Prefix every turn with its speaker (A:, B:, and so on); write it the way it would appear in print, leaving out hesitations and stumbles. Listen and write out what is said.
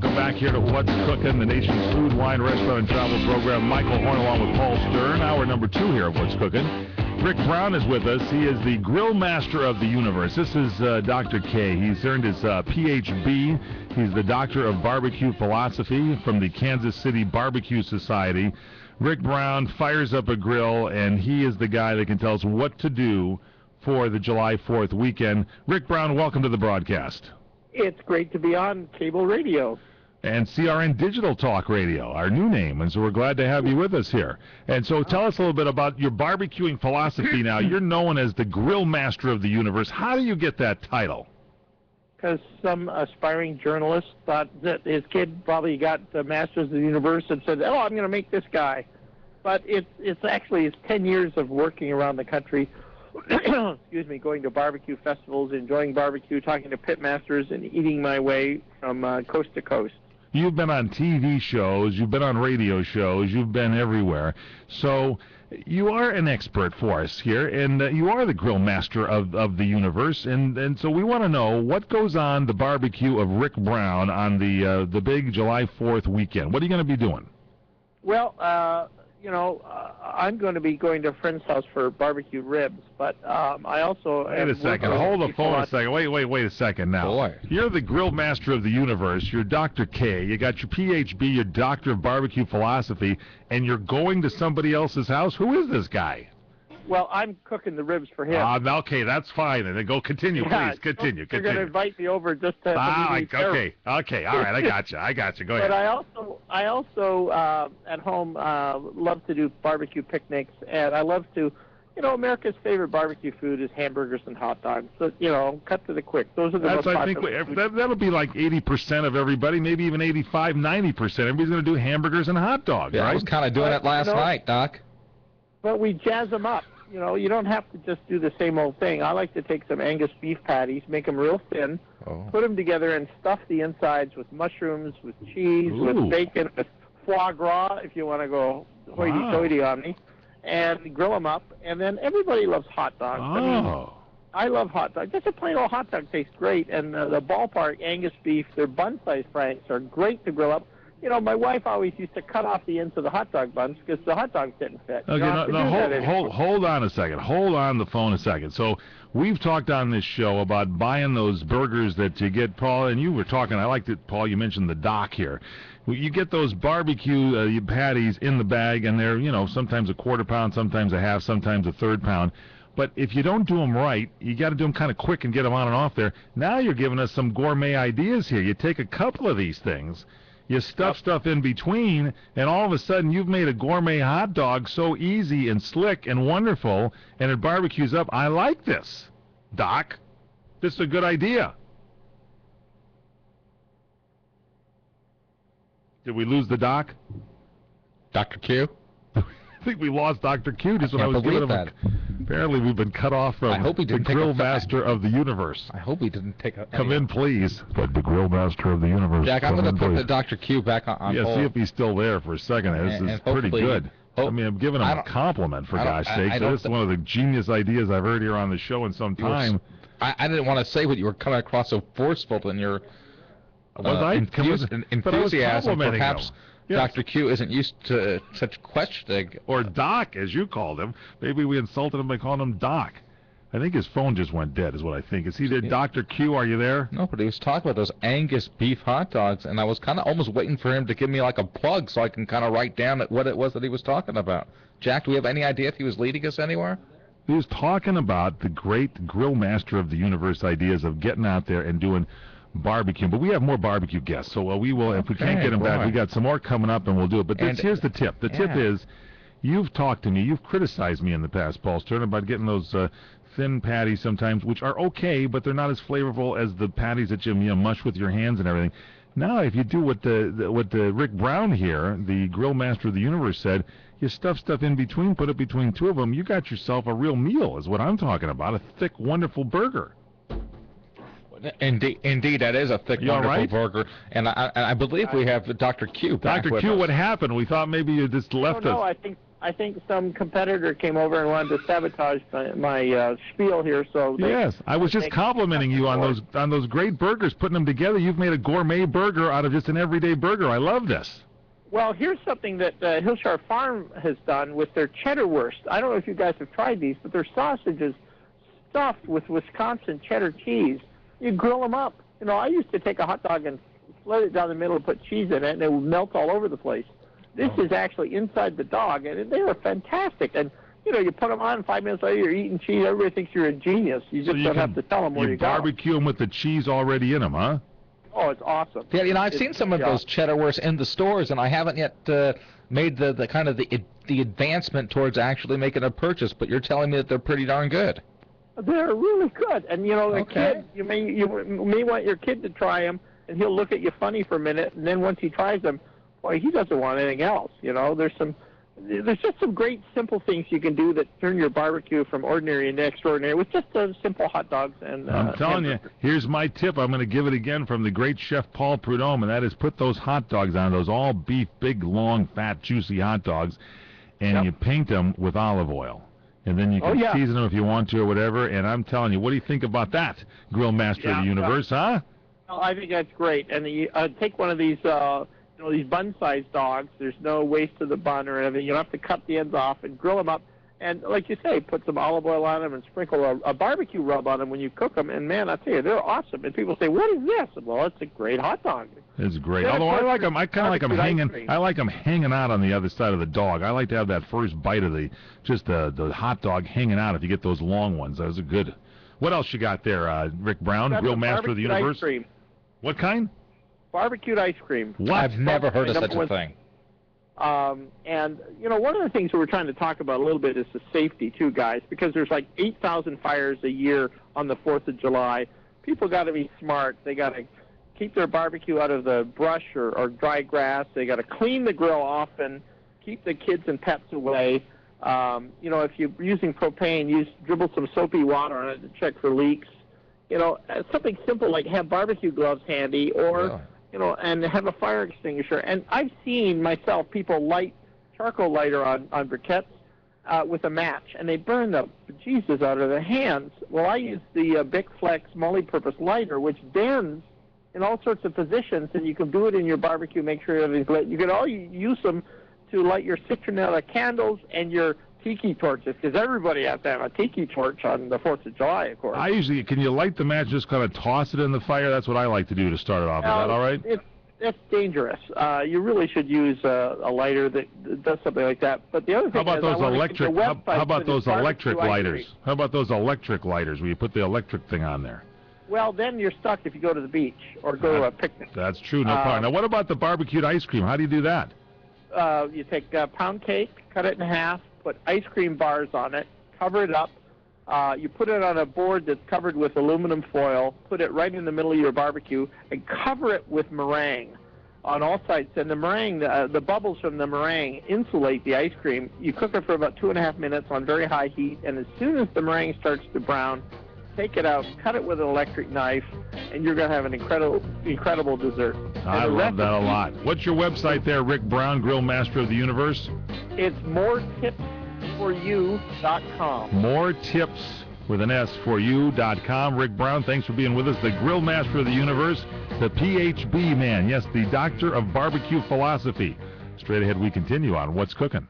A: Welcome back here to What's Cooking, the nation's food, wine, restaurant, and travel program. Michael Horn along with Paul Stern. Hour number 2 here of What's Cooking. Rick Brown is with us. He is the grill master of the universe. This is Dr. K. He's earned his Ph.B. He's the doctor of barbecue philosophy from the Kansas City Barbecue Society. Rick Brown fires up a grill, and he is the guy that can tell us what to do for the July 4th weekend. Rick Brown, welcome to the broadcast.
B: It's great to be on cable radio.
A: And CRN Digital Talk Radio, our new name, and so we're glad to have you with us here. And so tell us a little bit about your barbecuing philosophy now. You're known as the grill master of the universe. How do you get that title?
B: Because some aspiring journalist thought that his kid probably got the Masters of the Universe and said, oh, I'm going to make this guy. But it's actually 10 years of working around the country, excuse me, going to barbecue festivals, enjoying barbecue, talking to pit masters, and eating my way from coast to coast.
A: You've been on TV shows, you've been on radio shows, you've been everywhere. So you are an expert for us here, and you are the grill master of the universe. And so we want to know what goes on the barbecue of Rick Brown on the big July 4th weekend. What are you going to be doing?
B: Well, I'm going to be going to a friend's house for barbecue ribs, but I also...
A: Wait a second. Hold the phone a second. Wait a second now.
C: Boy.
A: You're the grill master of the universe. You're Dr. K. You got your Ph.B., your doctor of barbecue philosophy, and you're going to somebody else's house? Who is this guy?
B: Well, I'm cooking the ribs for him.
A: Okay, that's fine. And then go continue, please. Continue.
B: You're going to invite me over just to...
A: Okay, all right, I got you. Go ahead.
B: But I also at home love to do barbecue picnics, and I love to, America's favorite barbecue food is hamburgers and hot dogs. So, cut to the quick. Those are the most popular foods.
A: That'll be like 80% of everybody, maybe even 85, 90%. Everybody's going to do hamburgers and hot dogs, right?
C: I was kind of doing it last night, Doc.
B: But we jazz them up. You don't have to just do the same old thing. I like to take some Angus beef patties, make them real thin, put them together, and stuff the insides with mushrooms, with cheese, with bacon, with foie gras, if you want to go hoity-toity on me, and grill them up. And then everybody loves hot dogs. I love hot dogs. Just a plain old hot dog tastes great. And the ballpark Angus beef, their bun-sized franks are great to grill up. My wife always used to cut off the ends of the hot dog buns because the hot dogs didn't fit.
A: Okay, hold on a second. Hold on the phone a second. So we've talked on this show about buying those burgers that you get, Paul, and you were talking, I liked it, Paul, you mentioned the dock here. You get those barbecue patties in the bag, and they're, sometimes a quarter pound, sometimes a half, sometimes a third pound. But if you don't do them right, you got to do them kind of quick and get them on and off there. Now you're giving us some gourmet ideas here. You take a couple of these things, you stuff stuff in between, and all of a sudden you've made a gourmet hot dog so easy and slick and wonderful, and it barbecues up. I like this, Doc. This is a good idea. Did we lose the Doc?
C: Dr. Q?
A: I think we lost Dr. Q just when I was giving him apparently we've been cut off from the grill master of the universe.
C: I hope he didn't take a...
A: Come in, please. But the grill master of the universe.
C: Jack, I'm going to put the Dr. Q back on hold.
A: Yeah, see if he's still there for a second. This is pretty good. I'm giving him a compliment, for gosh sakes. This is one of the genius ideas I've heard here on the show in some time.
C: I didn't want to say what you were coming across so forceful in your enthusiasm. Perhaps Dr. Q isn't used to such questioning.
A: Or Doc, as you called him. Maybe we insulted him by calling him Doc. I think his phone just went dead, is what I think. Is he there? Dr. Q, are you there?
C: No, but he was talking about those Angus beef hot dogs, and I was kind of almost waiting for him to give me like a plug so I can kind of write down what it was that he was talking about. Jack, do we have any idea if he was leading us anywhere?
A: He was talking about the great grill master of the universe ideas of getting out there and doing barbecue. But we have more barbecue guests, so we will, if we can't get them back, we got some more coming up and we'll do it. But here's the tip. The tip is, you've talked to me, you've criticized me in the past, Paul Stern, about getting those thin patties sometimes, which are okay, but they're not as flavorful as the patties that you mush with your hands and everything. Now, if you do what the Rick Brown here, the grill master of the universe, said, you stuff stuff in between, put it between two of them, you got yourself a real meal, is what I'm talking about, a thick, wonderful burger.
C: Indeed, that is a thick, wonderful burger, and I believe we have Dr. Q back
A: Dr. Q, what happened? We thought maybe you just left us.
B: No, I think some competitor came over and wanted to sabotage my spiel here. So
A: yes, I was just complimenting you on those great burgers, putting them together. You've made a gourmet burger out of just an everyday burger. I love this.
B: Well, here's something that Hillshire Farm has done with their cheddar wurst. I don't know if you guys have tried these, but their sausages stuffed with Wisconsin cheddar cheese. You grill them up. You know, I used to take a hot dog and slit it down the middle and put cheese in it, and it would melt all over the place. This is actually inside the dog, and they are fantastic. And, you know, you put them on, 5 minutes later, you're eating cheese. Everybody thinks you're a genius. You just don't have to tell them where you go.
A: You barbecue them with the cheese already in them, huh?
B: Oh, it's awesome.
C: Yeah, you know, I've seen some of those cheddar wursts in the stores, and I haven't yet made the kind of the advancement towards actually making a purchase, but you're telling me that they're pretty darn good.
B: They're really good. And, you know, the kid, you may want your kid to try them, and he'll look at you funny for a minute, and then once he tries them, boy, he doesn't want anything else. You know, there's just some great simple things you can do that turn your barbecue from ordinary into extraordinary with just simple hot dogs. And
A: I'm telling you, here's my tip. I'm going to give it again from the great chef Paul Prudhomme, and that is put those hot dogs on, those all beef, big, long, fat, juicy hot dogs, and you paint them with olive oil. And then you can season them if you want to or whatever. And I'm telling you, what do you think about that, Grill Master of the Universe, huh?
B: Well, I think that's great. And take one of these these bun-sized dogs. There's no waste to the bun or anything. You don't have to cut the ends off and grill them up. And like you say, put some olive oil on them and sprinkle a barbecue rub on them when you cook them. And, man, I tell you, they're awesome. And people say, what is this? Well, it's a great hot dog.
A: It's great. Although I like them, I kind of like them hanging. I like them hanging out on the other side of the dog. I like to have that first bite of the hot dog hanging out. If you get those long ones, those are good. What else you got there, Rick Brown, Grill Master of the Universe?
B: Ice cream.
A: What kind?
B: Barbecued ice cream.
C: What? I've never heard of such a thing.
B: And, you know, one of the things that we're trying to talk about a little bit is the safety, too, guys, because there's like 8,000 fires a year on the 4th of July. People got to be smart. They got to keep their barbecue out of the brush or dry grass. They got to clean the grill often, keep the kids and pets away. You know, if you're using propane, dribble some soapy water on it to check for leaks. You know, something simple like have barbecue gloves handy or... You know, and have a fire extinguisher. And I've seen myself people light charcoal lighter on briquettes with a match, and they burn the bejesus out of their hands. Well, I use the Bic Flex multi-purpose lighter, which bends in all sorts of positions, and you can do it in your barbecue, make sure everything's lit. You can all use them to light your citronella candles and your tiki torches, because everybody has to have a tiki torch on the 4th of July, of course.
A: Can you light the match, just kind of toss it in the fire? That's what I like to do to start it off. Is that all right?
B: That's dangerous. You really should use a lighter that does something like that. But the other thing
A: how about those electric lighters? How about those electric lighters where you put the electric thing on there?
B: Well, then you're stuck if you go to the beach or go to a picnic.
A: That's true, no problem. Now, what about the barbecued ice cream? How do you do that?
B: You take pound cake, cut it in half, put ice cream bars on it, cover it up. You put it on a board that's covered with aluminum foil, put it right in the middle of your barbecue, and cover it with meringue on all sides. And the meringue, the bubbles from the meringue insulate the ice cream. You cook it for about 2.5 minutes on very high heat, and as soon as the meringue starts to brown, take it out, cut it with an electric knife, and you're going to have an incredible dessert.
A: I love that a lot. What's your website there, Rick Brown, Grill Master of the Universe?
B: It's moretipsforyou.com.
A: More tips with an S for you.com. Rick Brown, thanks for being with us. The Grill Master of the Universe, the PhD man. Yes, the Doctor of Barbecue Philosophy. Straight ahead, we continue on What's Cooking.